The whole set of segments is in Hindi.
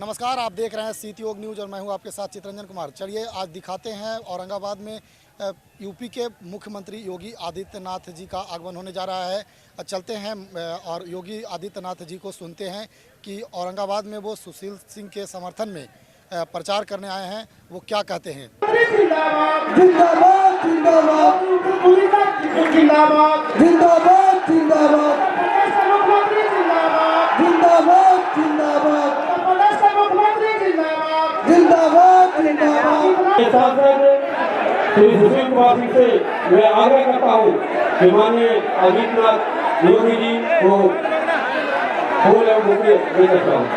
नमस्कार, आप देख रहे हैं सीटी योग न्यूज़ और मैं हूं आपके साथ चित्रंजन कुमार। चलिए आज दिखाते हैं औरंगाबाद में यूपी के मुख्यमंत्री योगी आदित्यनाथ जी का आगमन होने जा रहा है। चलते हैं और योगी आदित्यनाथ जी को सुनते हैं कि औरंगाबाद में वो सुशील सिंह के समर्थन में प्रचार करने आए हैं, वो क्या कहते हैं। जिंदाबाद जिंदाबाद जिंदाबाद जिंदाबाद जिंदाबाद जिंदाबाद जिंदाबाद जिंदाबाद। सांसद श्री सुशील कुमार सिंह से मैं आग्रह करता हूँ कि माननीय आदित्यनाथ योगी जी को फूल एवं बुके देकर चाहूँ।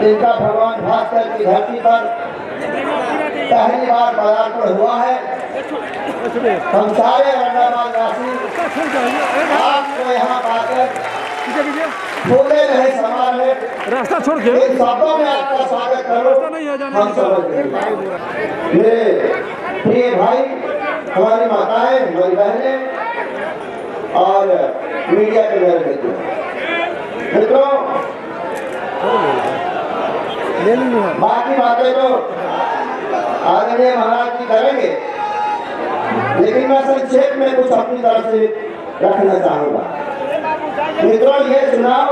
इनका भगवान भास्कर की धरती पर पहली बार पदार्पण हुआ है। हम सारे औरंगाबाद वासी आपको यहाँ पाकर फूले नहीं समा रहे, रास्ता छोड़ के इन शब्दों में आपका स्वागत करो। हम समझ मेरे प्रिय भाई, हमारी माताएं, हमारी बहनें और मीडिया के मेरे मित्रों, बाकी बातें तो आदरणीय महाराज जी करेंगे, लेकिन मैं संक्षेप में कुछ अपनी तरफ से रखना चाहूंगा। मित्रों, ये चुनाव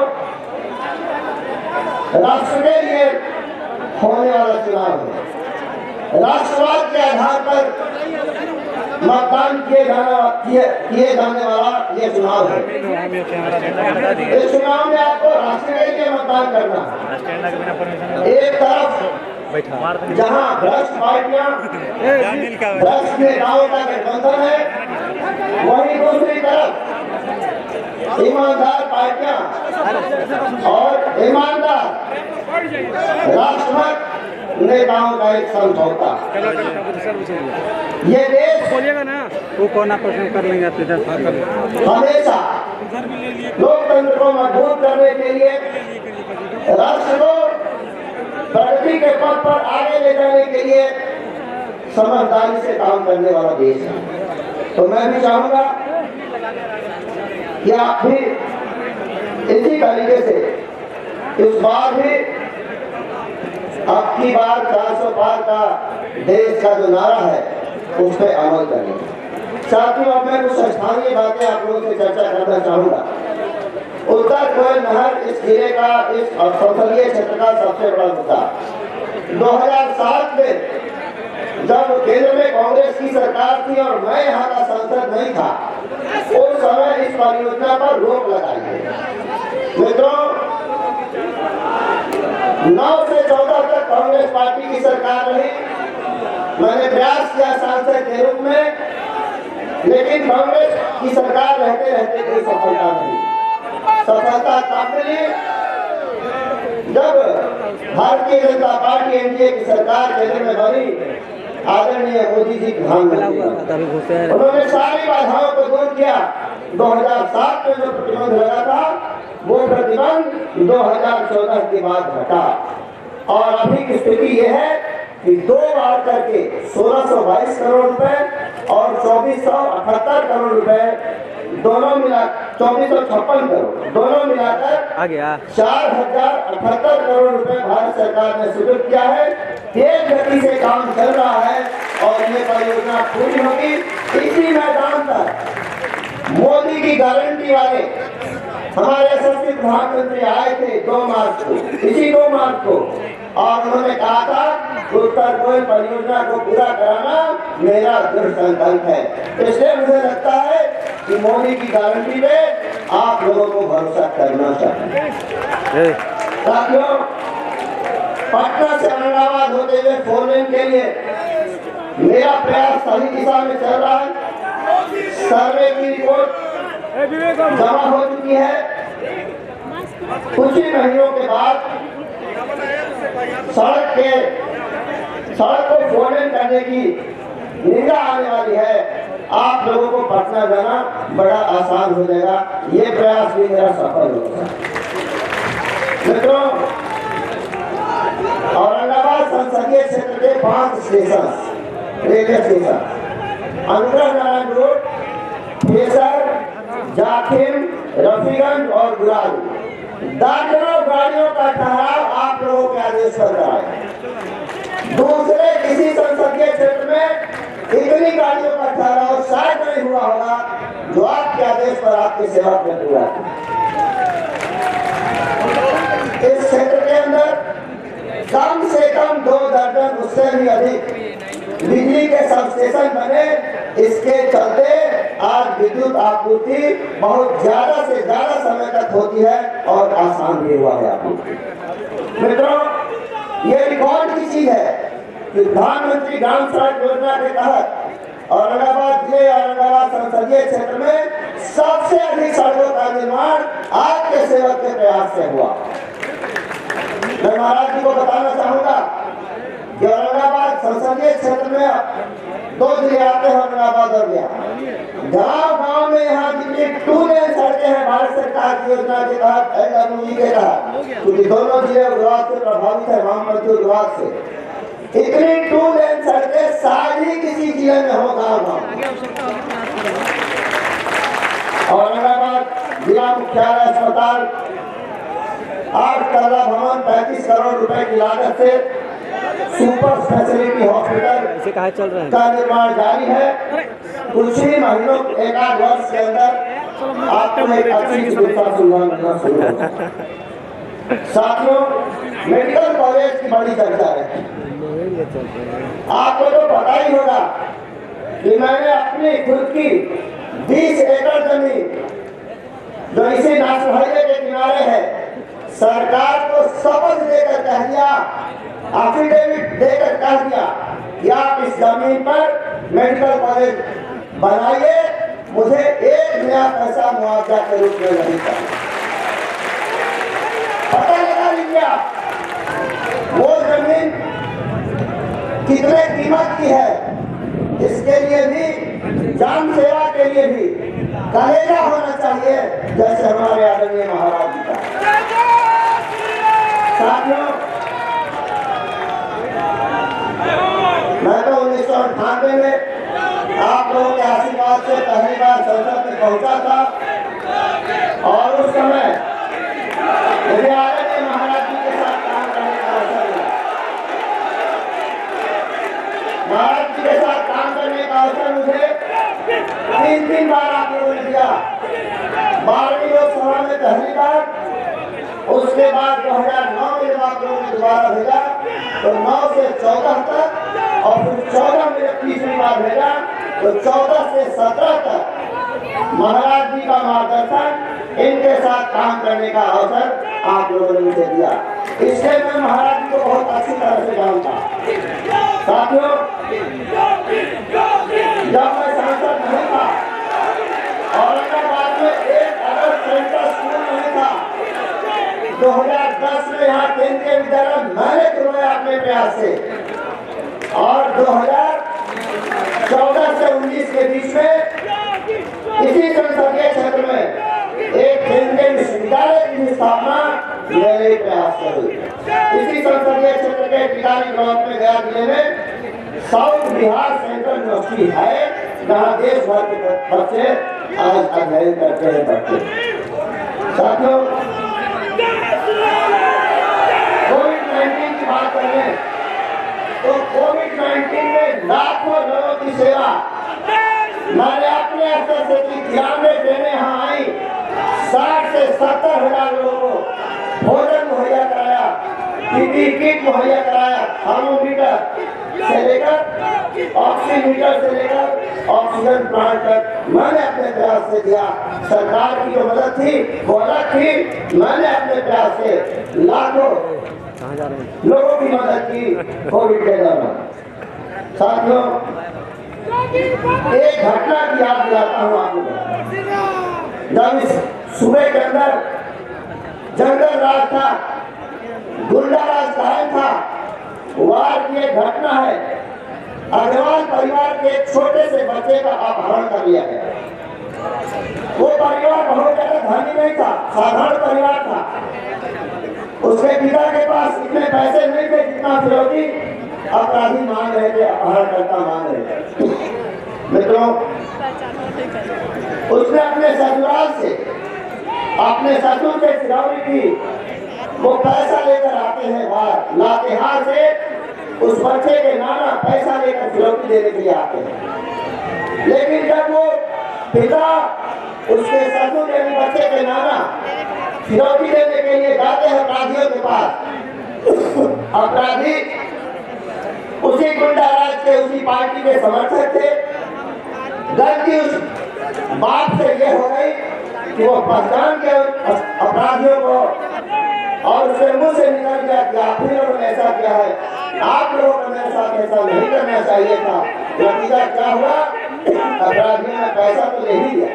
राष्ट्र के लिए होने वाला चुनाव है। राष्ट्रवाद के आधार पर मतदान किए जाने वाला ये चुनाव है। इस चुनाव में आपको राष्ट्र के लिए मतदान करना है। एक तरफ जहां भ्रष्ट पार्टियां, भ्रष्ट नेताओं का गठबंधन है, वहीं दूसरी तरफ ईमानदार पार्टियां और ईमानदार राष्ट्रभक्त नेताओं का एक समझौता। ये देश बोलिएगा ना, वो कौन प्रश्न कर लेंगे आप इधर। हमेशा लोकतंत्र को मजबूत करने के लिए, राष्ट्र को प्रगति के पथ पर आगे ले जाने के लिए समझदारी से काम करने वाला देश है। तो मैं भी चाहूंगा कि आप भी इसी तरीके से इस बार भी अब की बार 400 पार का देश का जो नारा है उस पर अमल करें। साथियों, अब मैं कुछ स्थानीय बातें आप लोगों से चर्चा करना चाहूंगा। उत्तर कोयल नहर इस जिले का, इस संसदीय क्षेत्र का सबसे बड़ा मुद्दा। 2007 में जब केंद्र में कांग्रेस की सरकार थी और मैं यहाँ का सांसद नहीं था, उस समय इस परियोजना पर रोक लगाई गई। मित्रों, 9 से 14 तक कांग्रेस पार्टी की सरकार रही। मैंने प्रयास किया सांसद के रूप में, लेकिन कांग्रेस की सरकार रहते रहते कोई सफलता नहीं। सफलता तब मिली जब भारतीय जनता पार्टी एनडीए की सरकार केंद्र में बनी। आदरणीय मोदी जी प्रधानमंत्री, उन्होंने सारी बाधाओं को दूर किया। 2007 में जो प्रतिबंध लगा था, वो प्रतिबंध 2014 के बाद हटा और अभी की स्थिति यह है कि 2 बार करके 1622 करोड़ रुपए और 2478 करोड़ रुपए दोनों मिला 2456 करोड़ दोनों मिलाकर आ गया 4078 करोड़ रुपए भारत सरकार ने स्वीकृत किया है। तेज गति से काम चल रहा है और ये परियोजना पूरी होगी। इसी मैदान पर मोदी की गारंटी वाले हमारे यशस्वी प्रधानमंत्री आए थे 2 मार्च को, इसी 2 मार्च को, और उन्होंने कहा था उत्तर कोयल परियोजना को पूरा कराना मेरा दृढ़ संकल्प है। इसलिए मुझे लगता है कि मोदी की गारंटी पे आप लोगों को भरोसा करना चाहिए। साथियों, पटना से औरंगाबाद होते हुए 4 लेन के लिए मेरा प्रयास सही दिशा में चल रहा है। सर्वे की रिपोर्ट जमा हो चुकी है। कुछ ही महीनों के बाद सड़क को 4 लेन करने की निंदा आने वाली है, आप लोगों को पटना जाना बड़ा आसान हो जाएगा। ये प्रयास भी मेरा सफल होगा। मित्रों, औरंगाबाद संसदीय क्षेत्र के 5 station, railway station, Anugrah Narayan road, केसर, जाखिम, रफीगंज और गुरारू, दर्जनों गाड़ियों का ठहराव आप लोगों के आदेश पर कराए। दूसरे किसी संसदीय क्षेत्र में इतनी गाड़ियों का ठहराव शायद नहीं हुआ होगा जो आपके आदेश पर आपकी सेवा में हुआ। इस क्षेत्र के अंदर कम से कम 2 दर्जन, उससे भी अधिक बिजली के सब स्टेशन बने। इसके चलते आज विद्युत आपूर्ति बहुत ज्यादा से ज्यादा समय तक होती है और आसान भी हुआ है आपको। मित्रों, ये रिकॉर्ड की चीज है कि प्रधानमंत्री ग्राम सड़क योजना के तहत औरंगाबाद संसदीय क्षेत्र में सबसे अधिक सड़कों का निर्माण आपके सेवक के प्रयास से हुआ। मैं महाराज जी को बताना चाहूंगा कि औरंगाबाद संसदीय क्षेत्र में 2 जिले आते हैं, औरंगाबाद और बिहार। गांव में यहाँ जितनी 2 लेन सड़कें हैं भारत सरकार की योजना के तहत, LWE के तहत, क्योंकि दोनों जिले उग्रवाद से प्रभावित है, वामपंथी उग्रवाद से, इतनी 2 लेन सड़कें शायद ही किसी जिले में हो गाँव। औरंगाबाद जिला मुख्यालय अस्पताल 8 तल्ला भवन 35 करोड़ रुपए की लागत से सुपर स्पेशलिटी हॉस्पिटल का निर्माण जारी है। कुछ ही महीनों, 1-8 वर्ष के अंदर आपको एक अच्छी चिकित्सा सुविधा मिलना शुरू होगा। साथियों, मेडिकल कॉलेज की बड़ी चर्चा है। आपको तो पता ही होगा कि मैंने अपनी खुद की 20 एकड़ जमीन जो इसी नेशनल हाईवे के किनारे है, सरकार को शपथ देकर कह दिया, एफिडेविट देकर कह दिया कि आप इस जमीन पर मेडिकल कॉलेज बनाइए, मुझे 1 नया पैसा मुआवजा के रूप में नहीं चाहिए। पता लगा लीजिए वो जमीन कितने कीमत की है। इसके लिए भी, जान सेवा के लिए भी कलेजा होना चाहिए, जैसे हमारे आदरणीय महाराज जी का। साथियों, मैं तो 1998 में आप लोगों के आशीर्वाद से पहली बार संसद में पहुंचा था और उस समय मुझे आदरणीय महाराज जी के साथ काम करने का अवसर मिला। महाराज जी के साथ काम करने का अवसर मुझे 3 बार आप लोगों ने दिया। 12वीं लोकसभा में पहली बार, उसके बाद 2009 में जब आप लोगों ने दोबारा भेजा तो 9 से 14 तक, और फिर 14 में जब 30वीं बार भेजा तो 14 से 17 तक महाराज जी का मार्गदर्शन, इनके साथ काम करने का अवसर आप लोगों ने मुझे दिया। इसलिए मैं महाराज जी को बहुत अच्छी तरह से जानता। साथियों, जब मैं सांसद नहीं था, औरंगाबाद में एक अदर सेंटर स्कूल नहीं था। 2010 में यहाँ केंद्रीय विद्यालय मैंने करवाया अपने प्रयास से, और 2014 से 19 के बीच में इसी संसदीय क्षेत्र में एक केंद्रीय विश्वविद्यालय की स्थापना मेरे प्रयास से हुई। इसी संसदीय क्षेत्र के टिकारी ब्लॉक में, गया जिले में साउथ बिहार सेंट्रल यूनिवर्सिटी है, जहाँ देश भर के बच्चे आज अध्ययन करते हैं। बच्चे साथियों, कोविड-19 की बात करें तो कोविड-19 में लाखों लोगों की सेवा मैंने अपने स्तर से की। 93 ट्रेनें यहाँ आई, 60 से 70 हजार लोगों को भोजन मुहैया कराया, पीपीई किट मुहैया कराया, थर्मोमीटर से लेकर ऑक्सीमीटर से लेकर ऑक्सीजन प्लांट तक मैंने अपने प्रयास से दिया। सरकार की जो मदद थी वो अलग थी, मैंने अपने प्रयास से लाखों लोगों की मदद की कोविड के दौरान। साथियों, एक घटना की याद दिलाता हूँ आपको। जब इस सूबे के अंदर जंगल राज था, गुंडा राज कायम था, वार की एक घटना है। अग्रवाल परिवार के एक छोटे से बच्चे का अपहरण कर लिया गया। वो परिवार बहुत ज्यादा धनी नहीं था, साधारण परिवार था। उसके पिता के पास इतने पैसे नहीं थे जितना फिरौती अपराधी मांग रहे थे, अपहरणकर्ता मांग रहे थे। मित्रों, उसने अपने ससुराल से, अपने ससुर से फिरौती की। वो पैसा लेकर आते हैं बाहर, लातेहार से उस बच्चे के नाना पैसा लेकर फिरौती देने के लिए आते हैं। लेकिन जब वो पिता उसके ससुर यानी बच्चे के नाना फिरौती देने के लिए जाते हैं अपराधियों के पास, अपराधी उसी गुंडाराज के, उसी पार्टी के समर्थक थे। गलती उस बात से ये हो गई कि वो पहचान के अपराधियों को और उसके मुंह से निकल गया कि आप ही लोगों ने ऐसा किया है, आप लोगों को मेरे साथ ऐसा नहीं करना चाहिए था। नतीजा क्या हुआ? अपराधियों ने पैसा तो ले ही लिया,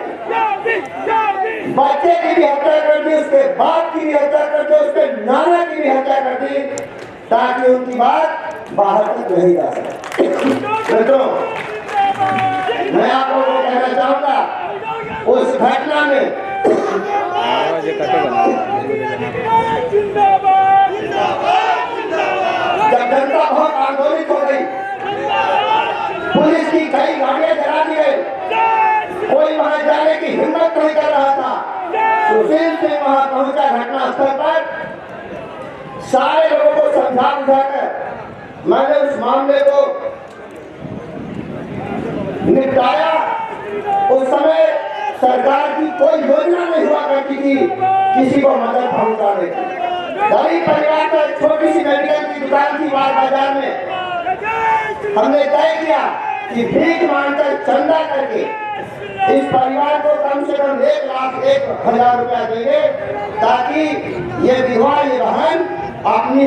बच्चे की भी हत्या कर दी, उसके बाप की भी हत्या कर दी, उसके नाना की भी हत्या कर दी, ताकि उनकी बात बाहर तक नहीं जा सके। मित्रों, मैं आप लोगों को कहना चाहूंगा, उस घटना में जब जनता बहुत आंदोलित हो गई, पुलिस की कई गाड़ियां जला दी गई, कोई वहां जाने की हिम्मत नहीं कर रहा था। सुशील सिंह वहां पहुंचा घटनास्थल पर, सारे लोगों को समझा बुझाकर मैंने उस मामले को निपटाया। उस समय सरकार की कोई योजना नहीं हुआ करती थी किसी को मदद पहुंचाने की। गरीब परिवार का छोटी सी मेडिकल की दुकान थी बाजार में। हमने तय किया कि भीख मांगकर चंदा करके इस परिवार को कम से कम 1,01,000 रुपया देंगे, ताकि ये विधवा, ये बहन अपनी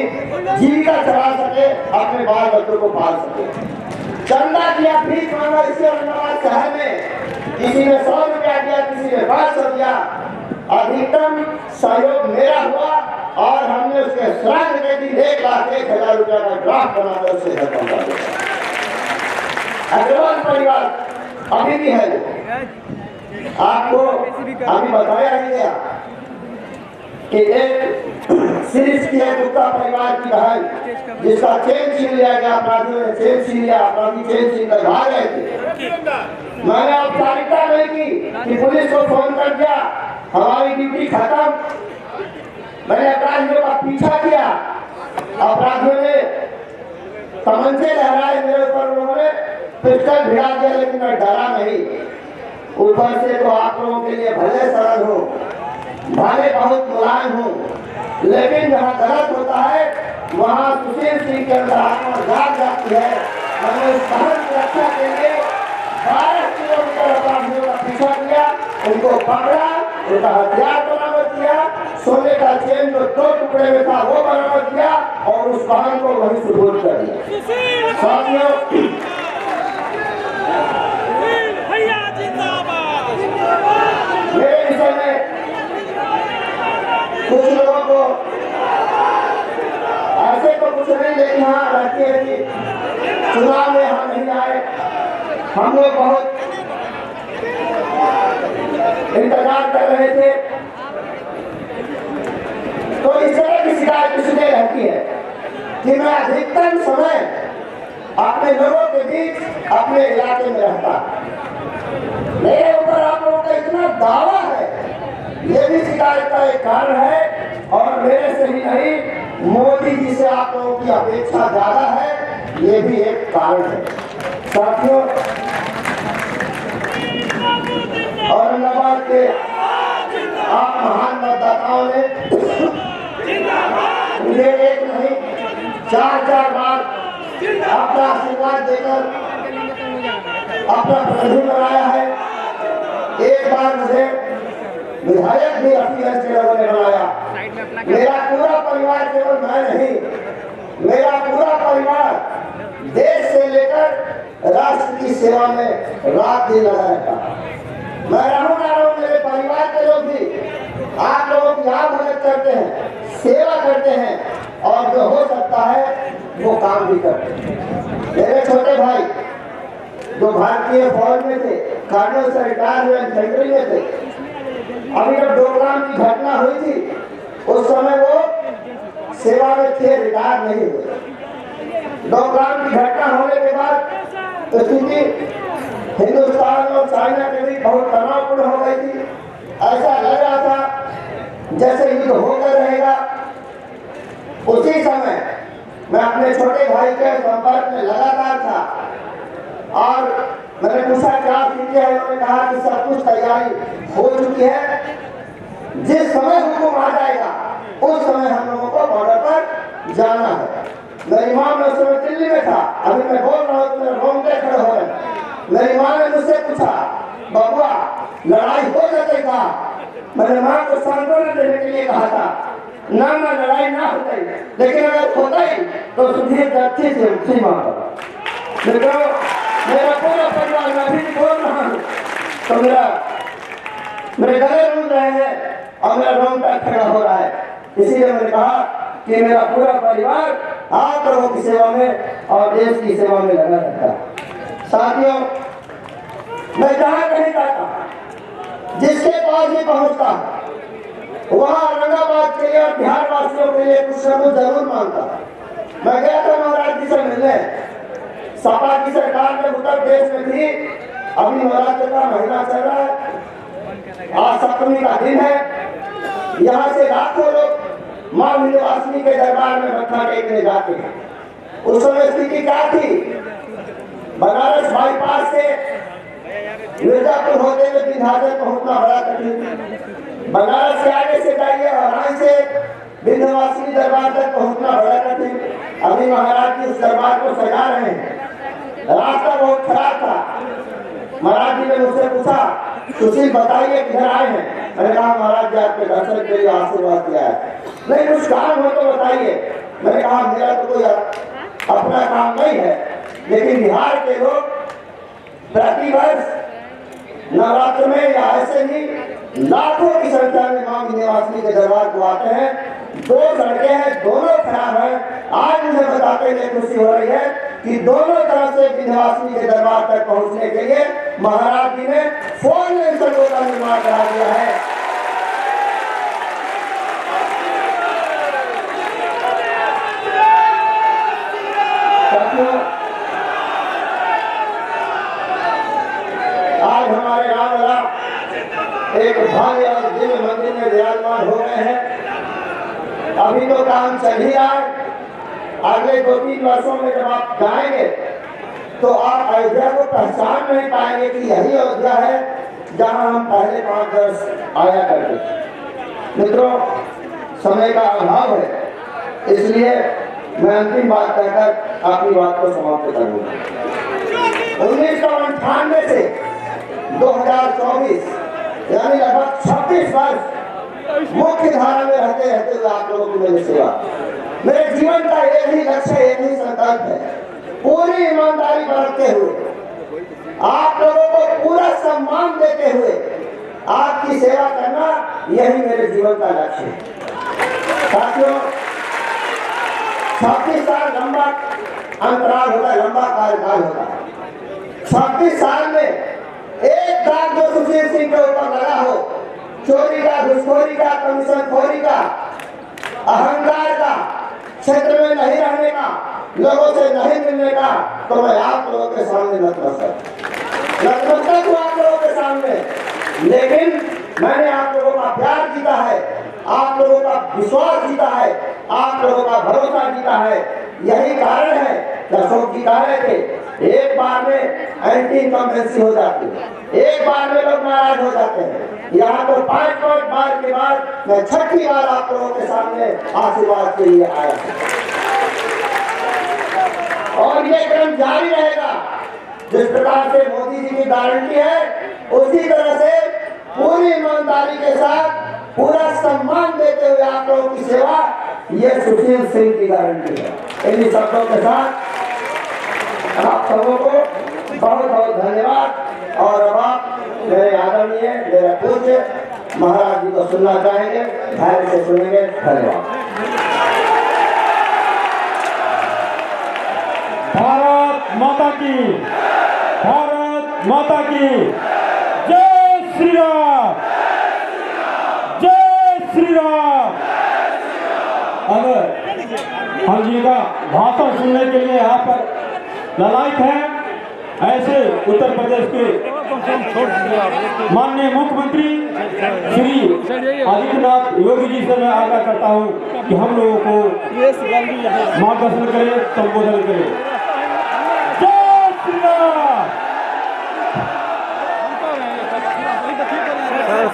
जीविका चला सके, अपने बाल बच्चों को पाल सके। चंदा किया, भीख मांगा। इसी औरंगाबाद शहर में किसी ने 100 रुपया दिया, किसी ने 500 दिया। अधिकतम सहयोग मेरा हुआ और हमने उसके श्राद्ध के दिन 1,01,000 रुपया का ड्राफ्ट बनाकर उसे घर पहुंचा दिया। अग्रवाल परिवार अभी भी है। आपको अभी बताया ही गया कि एक सीरीज की है गुप्ता परिवार की बहन, जिसका चेन छीन लिया गया, अपराधियों ने चेन छीन लिया, अपराधी चेन छीन कर भाग गए थे। मैंने औपचारिकता नहीं की कि पुलिस को फोन कर दिया, हमारी ड्यूटी खत्म। मैंने अपराधियों का पीछा किया, अपराधियों ने तमंचे लहराए मेरे ऊपर, उन्होंने पिस्टल भिड़ा दिया, लेकिन मैं डरा नहीं। ऊपर से तो आप लोगों के लिए भले सरल हूँ, भले बहुत मुलायम हूँ, लेकिन जहाँ गलत होता है वहाँ सुशील सिंह के अंदर आत्मा जाग जाती है। मैंने उस बहन की रक्षा के लिए 12 किलोमीटर अपराधियों का पीछा किया, उनको पकड़ा, उनका हथियार बरामद किया, सोने का चेन जो 2 टुकड़े में था वो बरामद किया और उस बहन को वहीं सुपुर्द कर दिया। साथियों, मेरे विषय में कुछ लोगों को ऐसे तो कुछ नहीं, लेकिन हाँ रहती है कि चुनाव में हम नहीं आए, हम लोग बहुत इंतजार कर रहे थे। तो इस तरह की शिकायत इसलिए रहती है कि मैं अधिकतम समय अपने लोगों के बीच, अपने इलाके में रहता। मेरे ऊपर आप लोगों का इतना दावा है, ये भी शिकायत का एक कारण है। और मेरे से ही नहीं, मोदी जी से आप लोगों की अपेक्षा ज्यादा है, ये भी एक कारण है। साथियों, औरंगाबाद के आप महान मतदाताओं ने मुझे एक नहीं 4 बार अपना आशीर्वाद देकर अपना प्रतिनिधि बनाया है। एक बार मुझे विधायक भी अपनी के लोगों ने बनाया। मेरा पूरा परिवार, केवल मैं नहीं, मेरा पूरा परिवार देश से लेकर राष्ट्र की सेवा में रात दिन लगा रहता। मैं रहूं ना रहूं, मेरे परिवार के लोग भी आप लोगों की याद मदद करते हैं, सेवा करते हैं और जो हो सकता है वो काम भी करते हैं। मेरे छोटे भाई जो भारतीय फौज में थे, कर्नल से रिटायर हुए इन्फेंट्री में थे। अभी जब डोकलाम की घटना हुई थी उस समय वो सेवा में थे, रिटायर नहीं हुए। डोकलाम की घटना होने के बाद स्थिति हिंदुस्तान और चाइना के बीच बहुत तनावपूर्ण हो गई थी। ऐसा लग रहा था जैसे युद्ध होकर रहेगा। उसी समय मैं अपने छोटे भाई के संपर्क में लगातार था और मैंने पूछा क्या स्थिति है। उन्होंने कहा कि सब कुछ तैयारी हो चुकी है, जिस समय हुक्म आ जाएगा उस समय हम लोगों को बॉर्डर पर जाना है। मेरी माँ में उस समय दिल्ली में था, अभी मैं बोल रहा हूँ तो मेरे रोंगटे खड़े हो रहे। मेरी माँ ने मुझसे पूछा, बबुआ लड़ाई हो जाती था? मैंने माँ को सांत्वना देने के लिए कहा था, ना लड़ाई ना होती, लेकिन अगर होता ही तो सुधीर अच्छी से उठी माँ पर। मेरा पूरा परिवार, मैं भी बोल रहा हूँ तो मेरे गले रूठ रहे हैं और मेरा रोंगटा खड़ा हो रहा है। इसीलिए मैंने कहा कि मेरा पूरा परिवार आप लोगों की सेवा में और देश की सेवा में लगा रहता है। साथियों, मैं जहाँ कहीं जाता, जिसके पास भी पहुँचता, वहाँ औरंगाबाद के लिए और बिहार वासियों के लिए कुछ न कुछ जरूर मांगता। मैं गया था महाराज जी से मिलने। सपा की सरकार जब उत्तर प्रदेश में थी, अभी नवरात्र का महीना चल रहा है, आज सप्तमी का दिन है। यहाँ से लाखों लोग माँ विंध्यवासिनी के दरबार में मत्था टेकने जाते हैं। उस समय स्थिति क्या थी? बनारस बाईपास से मिर्जापुर होते हुए विंध्याचल पहुंचना बड़ा कठिन। बनारस के आगे से जाइए और यहाँ से विंध्यवासिनी दरबार तक पहुंचना बड़ा कठिन। अभी महाराज जी उस दरबार को सजा रहे हैं। रास्ता बहुत खराब था। महाराज जी ने मुझसे पूछा, सुशील बताइए किधर आए हैं? मैंने कहा महाराज जी आपके दर्शन के लिए आशीर्वाद किया है। नहीं कुछ काम हो तो बताइए। मैंने कहा मेरा तो कोई अपना काम नहीं है, लेकिन बिहार के लोग प्रतिवर्ष नवरात्र में या ऐसे ही लाखों की संख्या में मां विंध्यवासिनी के दरबार को आते हैं। दो सड़कें हैं, दोनों खराब हैं। आज मुझे बताते हुए खुशी हो रही है कि दोनों तरफ से विंध्यवासिनी के दरबार तक पहुंचने के लिए महाराज जी ने 4 लेन सड़कों का निर्माण करा दिया है। आज हमारे रामलला एक भव्य और दिव्य मंदिर में विराजमान हो गए हैं। अभी तो काम चल ही रहा है। अगले 2-3 वर्षों में जब आप जाएंगे तो आप अयोध्या को पहचान नहीं पाएंगे कि यही अयोध्या है जहां हम पहले 5 वर्ष आया करते। मित्रों, समय का अभाव है, इसलिए मैं अंतिम बात कहकर अपनी बात को समाप्त करूंगा। 1998 से 2024 यानी लगभग 26 वर्ष मुख्य धारा में रहते रहते हुए आप लोगों की मेरी सेवा, मेरे जीवन का एक ही लक्ष्य, एक ही संकल्प है, पूरी ईमानदारी बरतते हुए, आप लोगों को पूरा सम्मान देते हुए आपकी सेवा करना, यही मेरे जीवन का लक्ष्य है। साथियों, 36 साल लंबा अंतराल होता है, लंबा कार्यकाल होता है। 36 साल में एक दाग जो सुशील सिंह के ऊपर लगा हो, चोरी का, घुसखोरी का, कमीशनखोरी का, अहंकार का, क्षेत्र में नहीं रहने का, लोगों से नहीं मिलने का, तो मैं आप लोगों के सामने नतमस्तक हूँ आप लोगों के सामने। लेकिन मैंने आप लोगों का प्यार जीता है, आप लोगों का विश्वास जीता है, आप लोगों का भरोसा जीता है। यही कारण है कि अशोक जी कह रहे थे, एक बार में एंटी इनकम्बेंसी हो जाती है, एक बार में लोग नाराज हो जाते हैं। यहाँ तो 5 बार के बाद मैं 6ठी बार आप लोगों के सामने आशीर्वाद के लिए आया और ये क्रम जारी रहेगा। जिस प्रकार से मोदी जी की गारंटी है, उसी तरह से पूरी ईमानदारी के साथ पूरा सम्मान देते हुए आप लोगों की सेवा, ये सुशील सिंह की गारंटी है। इन्हीं शब्दों के साथ आप सबों को बहुत बहुत धन्यवाद। और अब आप मेरे आदरणीय, मेरे पूज्य महाराज जी को सुनना चाहेंगे, धैर्य से सुनेंगे। धन्यवाद। भारत माता की, भारत माता की जय श्री राम, जय श्री राम। अब हम जी का भाषण सुनने के लिए यहाँ पर ललायत हैं। ऐसे उत्तर प्रदेश के माननीय मुख्यमंत्री श्री आदित्यनाथ योगी जी से मैं आग्रह करता हूँ कि हम लोगों को मार्गदर्शन करें, संबोधन करें। जय श्री राम।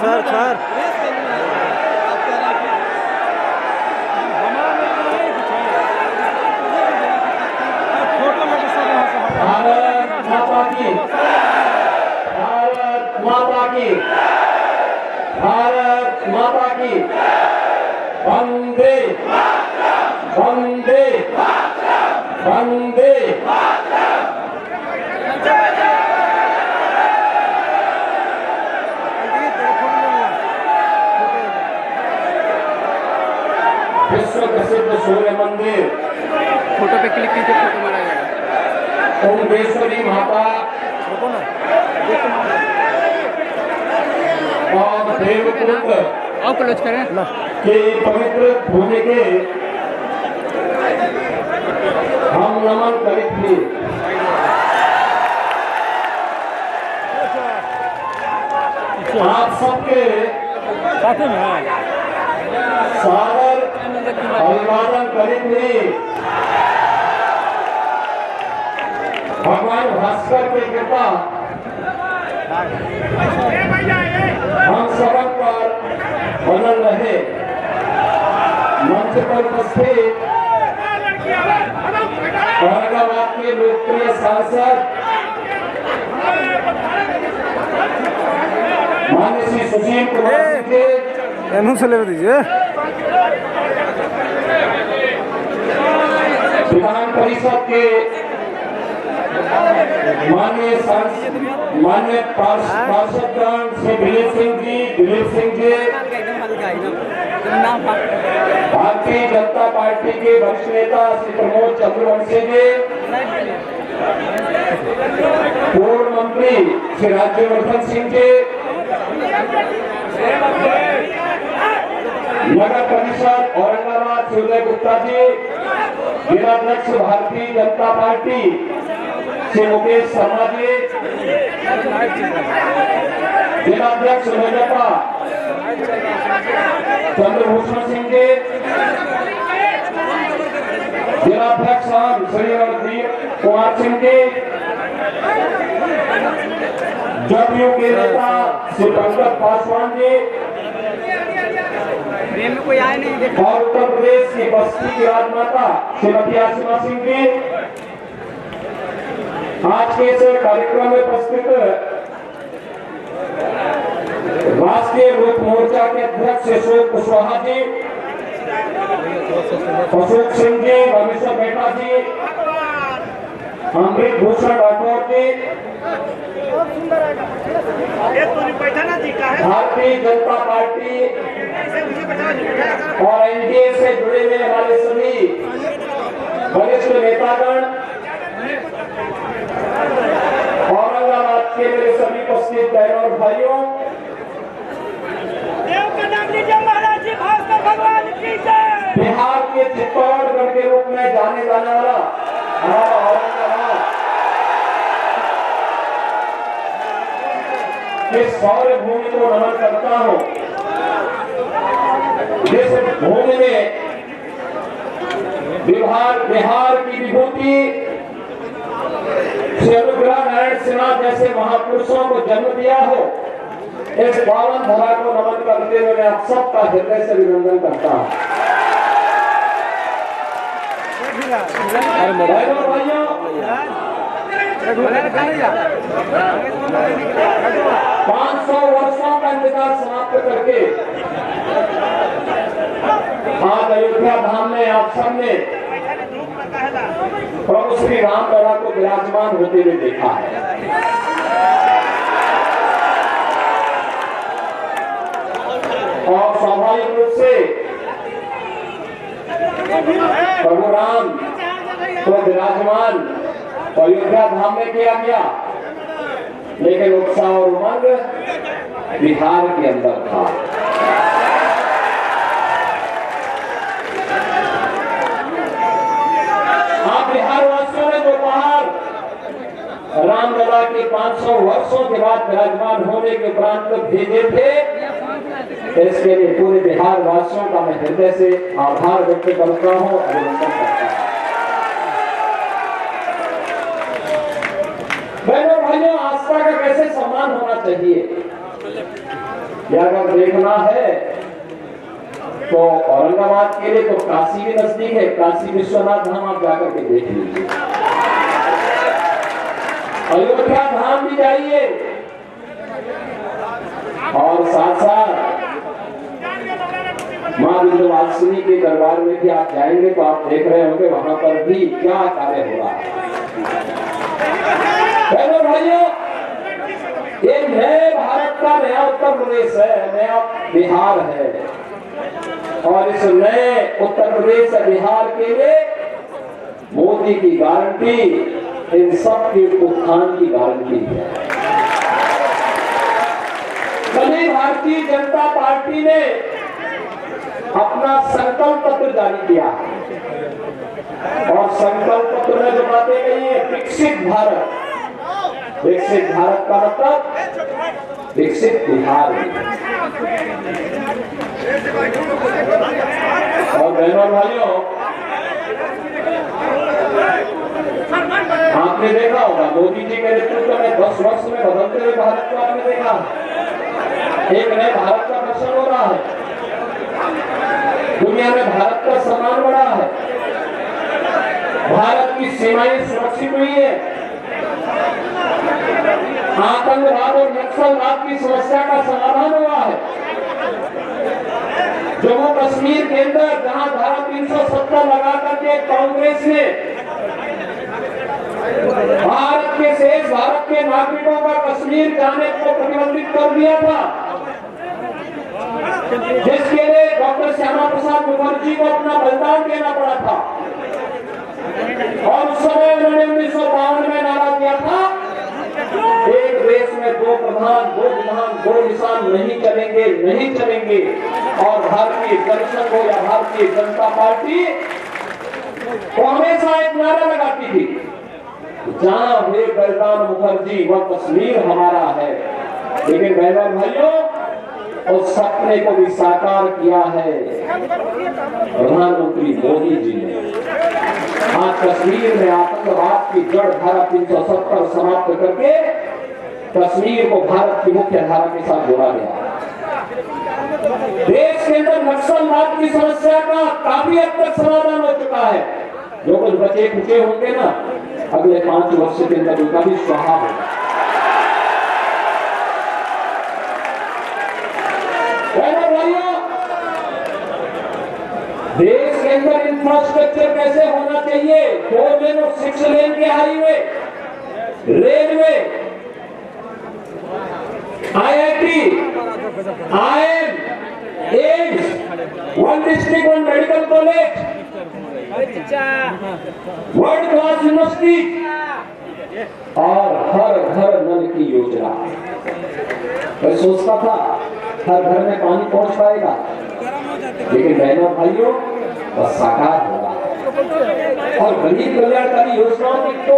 सर भारत माता की, भारत माता की, भारत माता की। वंदे वंदे वंदे। विश्व प्रसिद्ध सूर्य मंदिर, फोटो पे क्लिक कीजिए, फोटो मारा जाएगा। ओमकेश्वरी माता और देवकुंड और क्लोज करें के पवित्र भूमि के हम नमन करेंगे। आप सबके सादर अभिवादन करेंगे। भगवान भास्कर की कृपा हम सब पर बनल रहे। मंच पर उपस्थित औरंगाबाद के लोकप्रिय सांसद माननीय श्री सुशील कुमार जी के से ले दीजिए। विधान परिषद के माननीय पार्षदगण श्री दिलीप सिंह जी, भारतीय जनता पार्टी के वरिष्ठ नेता श्री प्रमोद चंद्रवंशी जी, पूर्व मंत्री श्री राज्यवर्धन सिंह जी, नगर परिषद औरंगाबाद श्री उदय गुप्ता जी, जिलाध्यक्ष भारतीय जनता पार्टी श्री मुकेश शर्मा जी, जिलाध्यक्ष भाजपा चंद्रभूषण सिंह जी, जिलाध्यक्ष श्री रणदीप कुमार सिंह जी, जदयू के नेता श्री पंकज पासवान जी और उत्तर प्रदेश की बस्ती की राजमाता श्रीमती आसिमा सिंह जी, आज के इस कार्यक्रम में उपस्थित राष्ट्रीय लोक मोर्चा के अध्यक्ष अशोक कुशवाहा जी, अशोक सिंह जी, रमेश्वर बेटा जी, अमृत भूषण राठौर जी, भारतीय जनता पार्टी और एनडीए से जुड़े हुए हमारे सभी वरिष्ठ नेतागण, औरंगाबाद के मेरे सभी उपस्थित बहनों और भाइयों, बिहार के चित्तौड़गढ़ के रूप में जाने जाने वाला हमारा औरंगाबाद इस सौर्य भूमि को नमन करता हूं। जिस भूमि में बिहार की विभूति श्री अनुग्रह नारायण सिन्हा जैसे महापुरुषों को जन्म दिया हो, इस पावन धरा को नमन करते हुए मैं आप सबका हृदय से अभिनंदन करता हूं। भाइयों, 500 वर्षों का इंतजार समाप्त करके आज अयोध्या धाम में आप सबने प्रभु श्री राम लला को विराजमान होते हुए देखा है। और स्वाभाविक रूप से प्रभु राम को विराजमान अयोध्या धाम में किया गया। लेकिन उत्साह और उमंग बिहार के अंदर था। आप बिहार वासियों ने जो पहाड़ रामलला के 500 वर्षों के बाद विराजमान होने के उपरांत भेजे थे, इसके लिए पूरे बिहार वासियों का मैं हृदय से आभार व्यक्त करता हूं, अभिनंदन करता हूं। बहनों भाइयों, आस्था का कैसे सम्मान होना चाहिए, यह अगर देखना है तो औरंगाबाद के लिए तो काशी भी नजदीक है। काशी विश्वनाथ धाम आप जाकर के देख लीजिए, अयोध्या धाम भी जाइए, और साथ साथ मां विंध्यवासिनी के दरबार में भी आप जाएंगे तो आप देख रहे होंगे वहां पर भी क्या कार्य हो रहा है। बहनों भाइयों, ये नए भारत का नया उत्तर प्रदेश है, नया बिहार है, और इस नए उत्तर प्रदेश बिहार के लिए मोदी की गारंटी इन सब के उत्थान की गारंटी है। कल भारतीय जनता पार्टी ने अपना संकल्प पत्र जारी किया, और संकल्प पत्र में जो बातें कही है, विकसित भारत। विकसित भारत का मतलब विकसित बिहार। और बहनों भाइयों, आपने देखा होगा मोदी जी के नेतृत्व में 10 वर्ष में बदलते हुए भारत को आपने देखा, एक नए भारत का दर्शन हो रहा है, दुनिया में भारत का सम्मान बढ़ा है, भारत की सीमाएं सुरक्षित हुई है, आतंकवाद और नक्सलवाद की समस्या का समाधान हुआ है। जम्मू कश्मीर के अंदर जहां धारा 370 लगा करके कांग्रेस ने भारत के शेष भारत के नागरिकों का कश्मीर जाने को प्रतिबंधित कर दिया था, जिसके लिए डॉक्टर श्यामा प्रसाद मुखर्जी को अपना बलिदान देना पड़ा था। और उस समय उन्होंने 1952 में नारा दिया था, एक देश में 2 प्रधान, 2 विधान, 2 निशान नहीं चलेंगे, नहीं चलेंगे। और भारतीय जनसंघ हो या भारतीय जनता पार्टी वो हमेशा एक नारा लगाती थी, जहां हुए बलिदान मुखर्जी वह कश्मीर हमारा है। लेकिन बहनों भाइयों, उस सपने को भी साकार किया है प्रधानमंत्री मोदी जी ने। आज कश्मीर में आतंकवाद की जड़ धारा 370 समाप्त करके कश्मीर को भारत की मुख्य धारा के साथ जोड़ा गया। देश के अंदर नक्सलवाद की समस्या का काफी हद तक समाधान हो चुका है। जो कुछ बचे खुचे होंगे ना, अगले 5 वर्ष के अंदर उनका भी स्वाहा होगा। देश के अंदर इंफ्रास्ट्रक्चर कैसे होना चाहिए, 4 लेन और 6 लेन के highway, railway, IIT, IIM, AIIMS, 1 district 1 medical college, world class university, और हर घर नल की योजना। मैं सोचता था हर घर में पानी पहुंच पाएगा, लेकिन बहनों भाइयों बस साकार हो रहा है। और गरीब कल्याणकारी योजनाओं की तो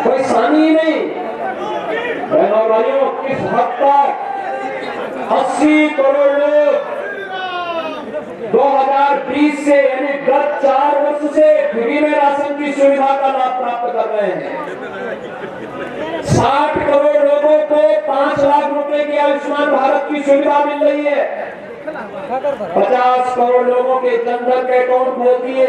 कोई सानी ही नहीं। बहनों भाइयों, किस हद तक 80 करोड़ लोग 2020 से यानी गत 4 वर्ष से फ्री में राशन की सुविधा का लाभ प्राप्त कर रहे हैं। 60 करोड़ लोगों को 5 लाख रुपए की आयुष्मान भारत की सुविधा मिल रही है। 50 करोड़ लोगों के जनधन के अकाउंट खोल दिए,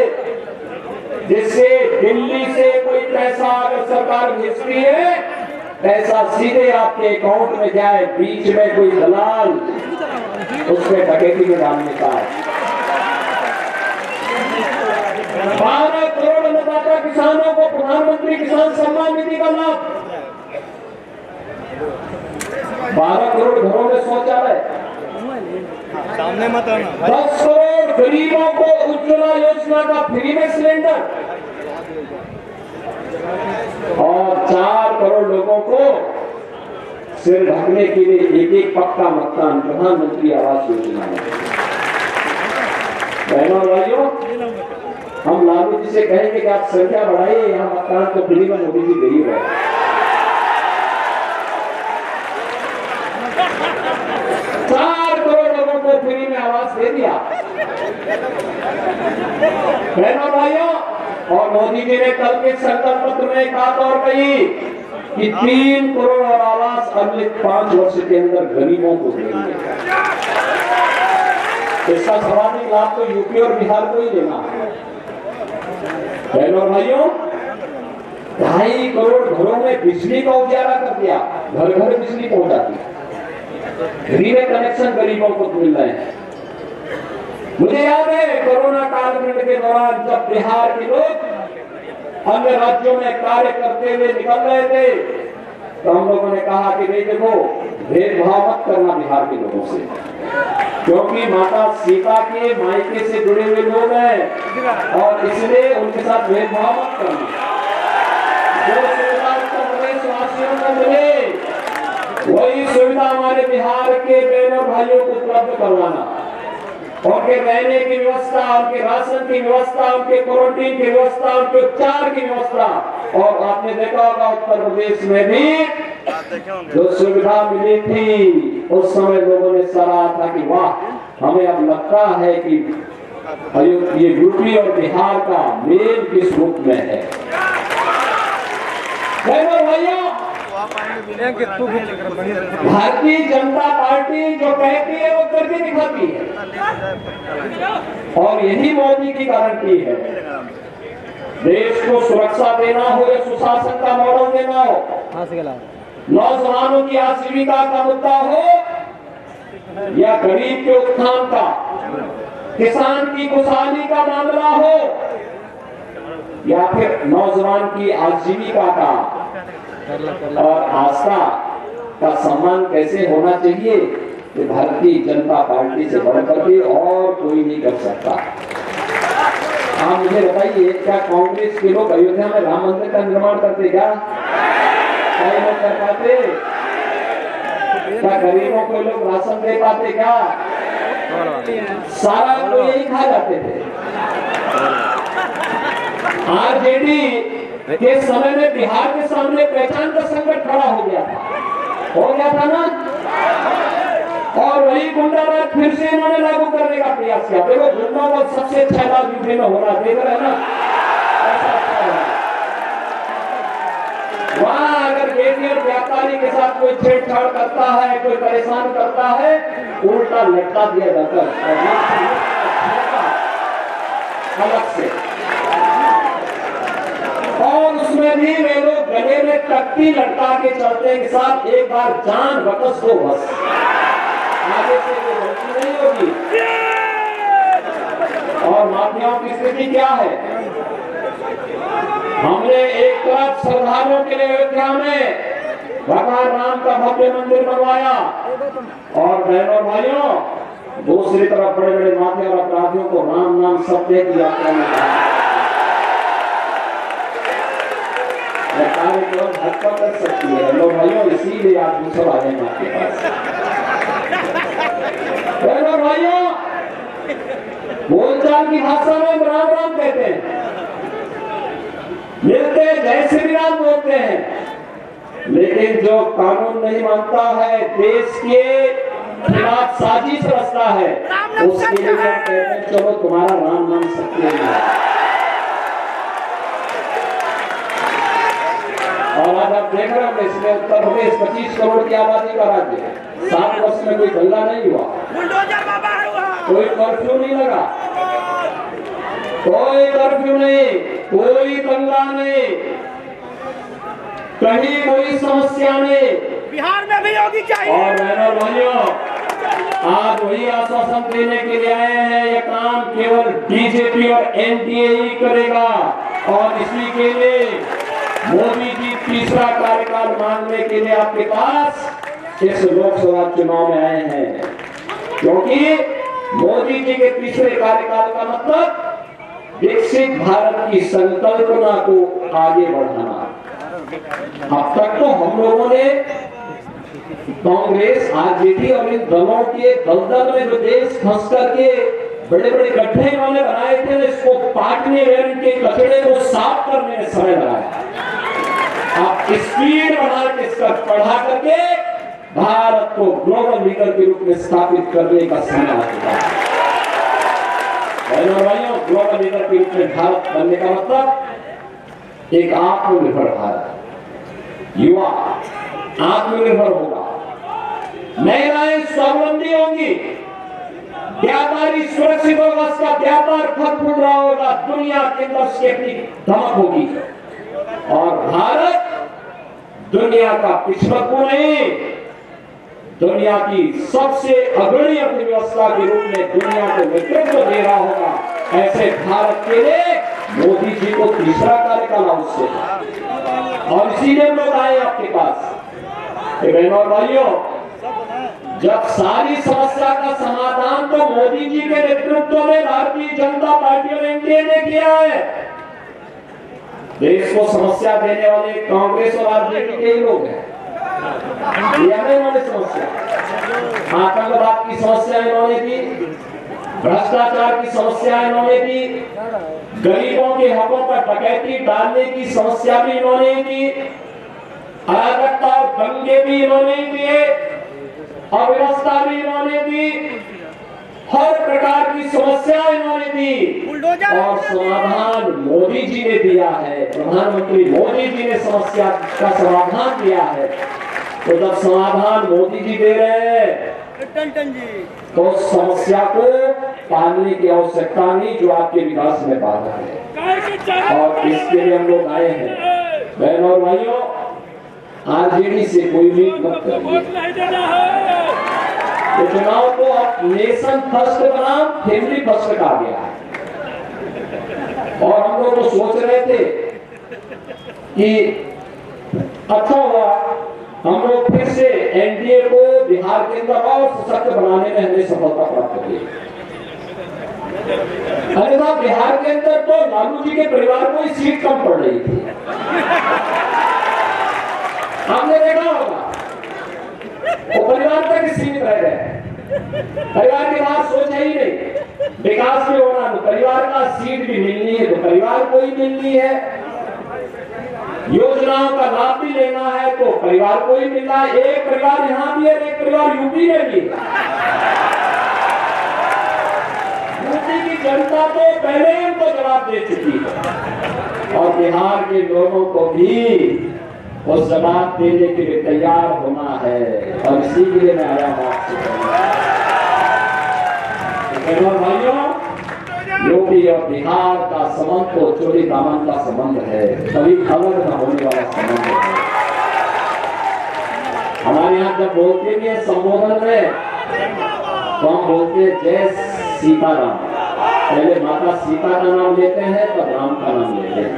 जिससे दिल्ली से कोई पैसा अगर सरकार भेजती है, पैसा सीधे आपके अकाउंट में जाए, बीच में कोई दलाल उसमें डकैती में डाल देता है। 12 करोड़ अन्नदाता किसानों को प्रधानमंत्री किसान सम्मान निधि का लाभ, 12 करोड़ घरों में शौचालय, सामने मत आना। 10 करोड़ गरीबों को उज्ज्वला योजना का फ्री में सिलेंडर, और 4 करोड़ लोगों को सिर ढकने के लिए एक एक पक्का मकान प्रधानमंत्री आवास योजना में। बहनों और भाइयों, हम लालू जी से कहेंगे कि आप संख्या बढ़ाइए, यहाँ मकान तो फ्री में मोदी जी गरीब है। 4 करोड़ लोगों को फ्री में आवास दे दिया। बहनों भाइयों, और मोदी जी ने कल के संकल्प पत्र में एक बात और कही कि 3 करोड़ और आवास अगले 5 वर्ष के अंदर गरीबों को देंगे। इसका सर्वाधिक लाभ तो यूपी और बिहार को ही देना है। बहनों भाइयों, 2.5 करोड़ घरों में बिजली का उजाला कर दिया, घर घर बिजली पहुंचा दी, फ्री में कनेक्शन गरीबों को मिल रहे हैं। मुझे याद है कोरोना कालखंड के दौरान जब बिहार के लोग अन्य राज्यों में कार्य करते हुए निकल रहे थे, तो हम लोगों ने कहा कि नहीं देखो, भेदभाव मत करना बिहार के लोगों से, क्योंकि माता सीता के मायके से जुड़े हुए लोग हैं और इसलिए उनके साथ भेदभाव मत करना। जो सुविधा उत्तर प्रदेश वासियों को मिले, वही सुविधा हमारे बिहार के बहनों भाइयों को उपलब्ध करवाना। उनके रहने की व्यवस्था, उनके राशन की व्यवस्था, उनके क्वारंटीन की व्यवस्था, उनके उपचार की व्यवस्था। और आपने देखा होगा उत्तर प्रदेश में भी जो सुविधा मिली थी, उस समय लोगों ने सराहा था कि वाह, हमें अब लगता है कि ये यूपी और बिहार का मेल किस रूप में है। भाइयों, भारतीय जनता पार्टी जो कहती है वो करके दिखाती है, और यही मोदी की गारंटी है। देश को सुरक्षा देना हो या सुशासन का मॉडल देना हो, नौजवानों की आजीविका का मुद्दा हो या गरीब के उत्थान का, किसान की खुशहाली का मामला हो या फिर नौजवान की आजीविका का और आस्था का सम्मान कैसे होना चाहिए, कि भारतीय जनता पार्टी से बढ़कर के और कोई नहीं कर सकता। आप मुझे बताइए, क्या कांग्रेस के लोग अयोध्या में राम मंदिर का निर्माण करते? क्या नहीं कर पाते? क्या गरीबों को लोग राशन दे पाते? क्या सारा लोग यही खा जाते थे। आरजेडी के समय में बिहार के सामने पहचान का संकट खड़ा हो गया था ना, और वही गुंडाराज फिर से इन्होंने लागू करने का प्रयास किया। देखो, गुंडा का सबसे अच्छा इलाज यूपी में हो रहा, देख रहे हैं ना। वहां अगर बेटी और व्यापारी के साथ कोई छेड़छाड़ करता है, कोई परेशान करता है, उल्टा लटका दिया जाता है अलग से, और उसमें भी वे लोग गले में तख्ती लटका के चलते के साथ एक बार जान बकस हो, बस आगे से वो गलती नहीं होगी। और माफियाओं की स्थिति क्या है? हमने एक तरफ श्रद्धालुओं के लिए अयोध्या में भगवान राम का भव्य मंदिर बनवाया, और बहनों भाइयों, दूसरी तरफ बड़े बड़े माफिया और अपराधियों को राम नाम सत्य की यात्रा में कार्य केवल भाजपा कर सकती है। लोग भाइयों, इसीलिए आप सब आ जाएंगे आपके पास। भाइयों, बोलचाल की भाषा में राम राम कहते हैं, मिलते जय श्री राम बोलते हैं, लेकिन जो कानून नहीं मानता है, देश के खिलाफ साजिश रचता है, उसके लिए कहते हैं चलो तुम्हारा राम नाम सत्य है। और आज आप देख रहे हैं, इसमें उत्तर प्रदेश 25 करोड़ की आबादी का राज्य है। 7 वर्ष में कोई दंगा नहीं हुआ, कोई कर्फ्यू नहीं लगा, कोई कर्फ्यू नहीं, कोई दंगा नहीं, कहीं कोई समस्या नहीं। बिहार में भी होगी चाहिए। और बहनों भाइयों, आज वही आश्वासन देने के लिए आए हैं, ये काम केवल बीजेपी और एनडीए ही करेगा, और इसी के लिए मोदी जी तीसरा कार्यकाल मांगने के लिए आपके पास इस लोकसभा चुनाव में आए हैं, क्योंकि मोदी जी के तीसरे कार्यकाल का मतलब विकसित भारत की संकल्पना को आगे बढ़ाना। अब तक तो हम लोगों ने कांग्रेस आरजेडी और इन दलों के दलदल में जो देश फंस करके बड़े बड़े गड्ढे इन्होंने बनाए थे, इसको पाटने में, इनके कचड़े को साफ करने में समय लगाया। आप स्पीड बना के इसका बढ़ा करके भारत को ग्लोबल लीडर के रूप में स्थापित करने का समय आ चुका है। भाइयों, ग्लोबल लीडर के रूप में भारत बनने का मतलब एक आत्मनिर्भर भारत, युवा आत्मनिर्भर होगा, महिलाएं स्वावलंबी होंगी, व्यापारी सुरक्षित होगा, उसका व्यापार फल फूल रहा होगा, दुनिया के अंदर उसकी अपनी धमक होगी और भारत दुनिया का पिछड़कू नहीं, दुनिया की सबसे अग्रणी अर्थव्यवस्था के रूप में दुनिया को नेतृत्व दे रहा होगा। ऐसे भारत के लिए मोदी जी को तीसरा कार्यकाल आवश्यक और इसीलिए हम लोग आए आपके पास। बहनों और भाइयों, जब सारी समस्या का समाधान तो मोदी जी के नेतृत्व में भारतीय जनता पार्टी और एनडीए ने किया है, देश को समस्या देने वाले कांग्रेस और आरजेडी के ही लोग हैं। ये वाली समस्या, आतंकवाद की समस्या इन्होंने दी, भ्रष्टाचार की समस्या इन्होंने दी, गरीबों के हकों पर डकैती डालने की समस्या भी इन्होंने दी, अराजकता और दंगे भी इन्होंने दिए, अव्यवस्था भी इन्होंने दी, हर प्रकार की समस्या इन्होंने दी और समाधान मोदी जी ने दिया है। प्रधानमंत्री मोदी जी ने समस्या का समाधान दिया है। तो जब समाधान मोदी जी दे रहे हैं तो समस्या को टालने की आवश्यकता नहीं जो आपके विकास में बाधा है, और इसके लिए हम लोग आए हैं। बहनों और भाइयों, आरजेडी से कोई उम्मीद मत करिए। तो चुनाव को अब नेशन फर्स्ट बनाम फैमिली फर्स्ट कहा गया है, और हम लोग तो सोच रहे थे कि अच्छा हुआ हम लोग फिर से एनडीए को बिहार के अंदर और सशक्त बनाने में हमने सफलता प्राप्त की। अरे साहब, बिहार के अंदर तो लालू जी के परिवार को ही सीट कम पड़ रही थी, आपने देखा होगा। वो परिवार तक सीमित रह गए, परिवार की बात सोचा ही नहीं। विकास भी होना तो परिवार का सीट भी मिलनी है तो परिवार को ही मिलनी है, योजनाओं का लाभ भी लेना है तो परिवार को ही मिलना है। एक परिवार यहाँ भी है, एक परिवार यूपी में भी। यूपी की जनता तो पहले ही उनको जवाब दे चुकी है और बिहार के लोगों को भी उस जवाब देने के लिए तैयार होना है, और इसी के लिए मैं आया हूं आपसे। भाइयों, यूपी और बिहार का संबंध तो चोरी दामन का संबंध है, कभी अलग न होने वाला संबंध है। हमारे यहाँ जब बोलते भी है संबोधन में तो हम बोलते हैं जय सीताराम, पहले माता सीता का नाम लेते हैं तब राम का नाम लेते हैं,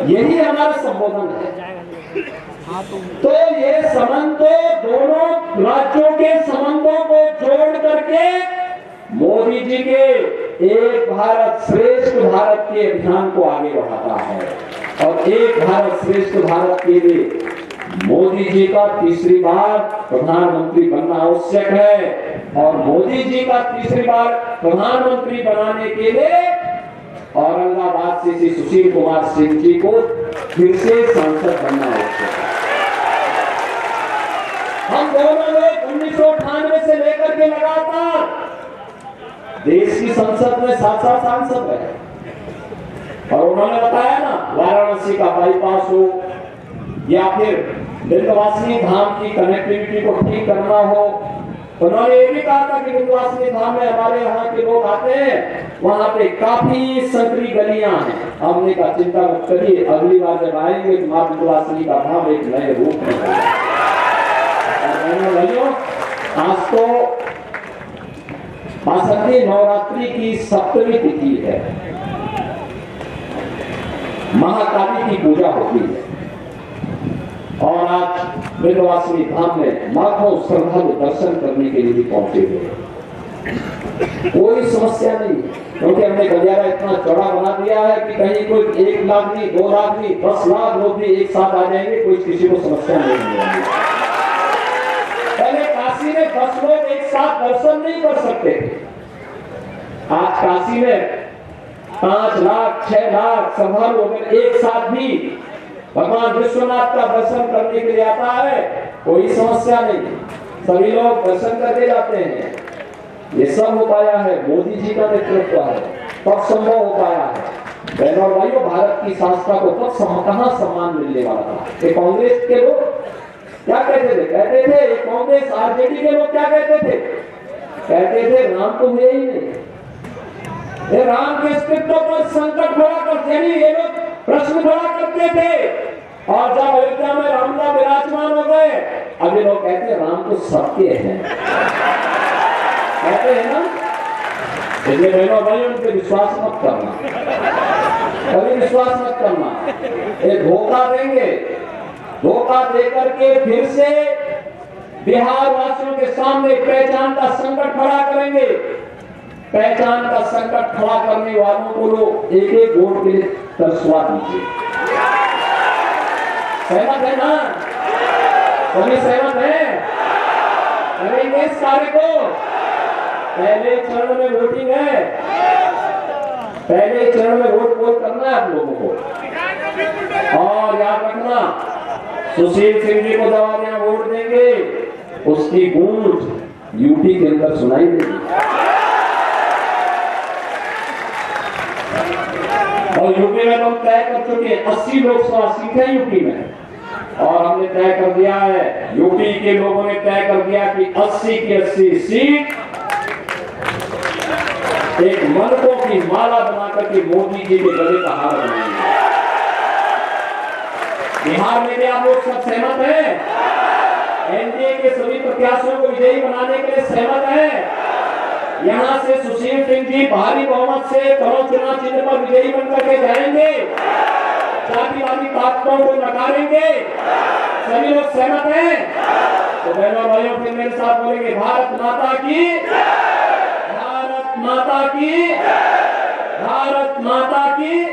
यही हमारा संबोधन है। तो ये संबंध तो दोनों राज्यों के संबंधों को जोड़ करके मोदी जी के एक भारत श्रेष्ठ भारत के अभियान को आगे बढ़ाता है, और एक भारत श्रेष्ठ भारत के लिए मोदी जी का तीसरी बार प्रधानमंत्री बनना आवश्यक है, और मोदी जी का तीसरी बार प्रधानमंत्री बनाने के लिए औरंगाबाद से श्री सुशील कुमार सिंह जी को फिर से सांसद बनना आवश्यक है। हम दोनों लोग 1998 से लेकर के लगातार देश की संसद में 7 सांसद रहे, और उन्होंने बताया ना, वाराणसी का बाईपास हो या फिर विंध्यवासिनी धाम की कनेक्टिविटी को ठीक करना हो, उन्होंने ये भी कहा था कि विंध्यवासिनी धाम में हमारे यहाँ के लोग आते हैं, वहां पे काफी संकरी गलियां हैं। हमने कहा चिंता मत करिए, अगली बार जब आएंगे तो मां विंध्यवासिनी का धाम एक नए रूप में होगा। भाइयों, आज तो बासठी नवरात्रि की सप्तमी तिथि है, महाकाली की पूजा होती है, और आज विंध्यवासिनी धाम में लाखों श्रद्धालु दर्शन करने के लिए भी पहुंचे हुए। कोई समस्या नहीं, क्योंकि हमने गलियारा इतना चौड़ा बना दिया है कि कहीं कोई 1 लाख नहीं, 2 लाख नहीं, 10 लाख लोग भी एक साथ आ जाएंगे, कोई किसी को समस्या नहीं होगी। काशी में 10 लोग एक साथ दर्शन नहीं कर सकते थे। आज काशी में 5 लाख 6 लाख श्रद्धालु अगर एक साथ भी भगवान विश्वनाथ का दर्शन करने के लिए आता है, कोई समस्या नहीं, सभी लोग दर्शन करके जाते हैं। ये सब हो पाया है, मोदी जी का नेतृत्व है, तब संभव हो पाया है। बहनों और भाइयों, भारत की शासकता को तब कहां सम्मान मिलने वाला था। ये कांग्रेस के लोग क्या कहते थे? कहते थे कांग्रेस आरजेडी के लोग क्या कहते थे? कहते थे राम तो हुए ही नहीं, ये राम के अस्तित्व पर संकट खड़ा करते, यानी ये लोग प्रश्न खड़ा करते थे। और जब अयोध्या में रामला विराजमान हो गए, अब ये लोग कहते हैं राम तो सबके हैं, कहते हैं ना। इसलिए बहनों भाइयों, उन पे विश्वास मत करना, कभी विश्वास मत करना। ये धोखा देंगे, धोखा देकर के फिर से बिहार वासियों के सामने पहचान का संकट खड़ा करेंगे। पहचान का संकट खड़ा करने वालों को लोग एक एक वोट के लिए तरसवा दीजिए। सहमत है ना? सभी सहमत है? करेंगे इस कार्य को। पहले चरण में वोटिंग है, पहले चरण में वोट पोल करना है आप लोगों को। और याद रखना, सुशील सिंह जी को जब यहाँ वोट देंगे, उसकी गूंज यूपी के अंदर सुनाई देगी। और यूपी में हम तय कर चुके हैं 80 लोकसभा सीटें यूपी में, और हमने तय कर दिया है, यूपी के लोगों ने तय कर दिया कि 80 की 80 सीट एक मनकों की माला बनाकर के मोदी जी के गले का हार बनाएंगे। बिहार में भी आप लोग सब सहमत हैं? एनडीए के सभी प्रत्याशियों को विजयी बनाने के लिए सहमत हैं? यहां से सुशील सिंह जी भारी बहुमत से कमल चुनाव चिन्ह पर विजयी बनकर के जाएंगे, जातिवादी ताकतों को नकारेंगे। सभी लोग सहमत हैं? तो बहनों भाइयों, फिर मेरे साथ बोलेंगे, भारत माता की, भारत माता की, भारत माता की।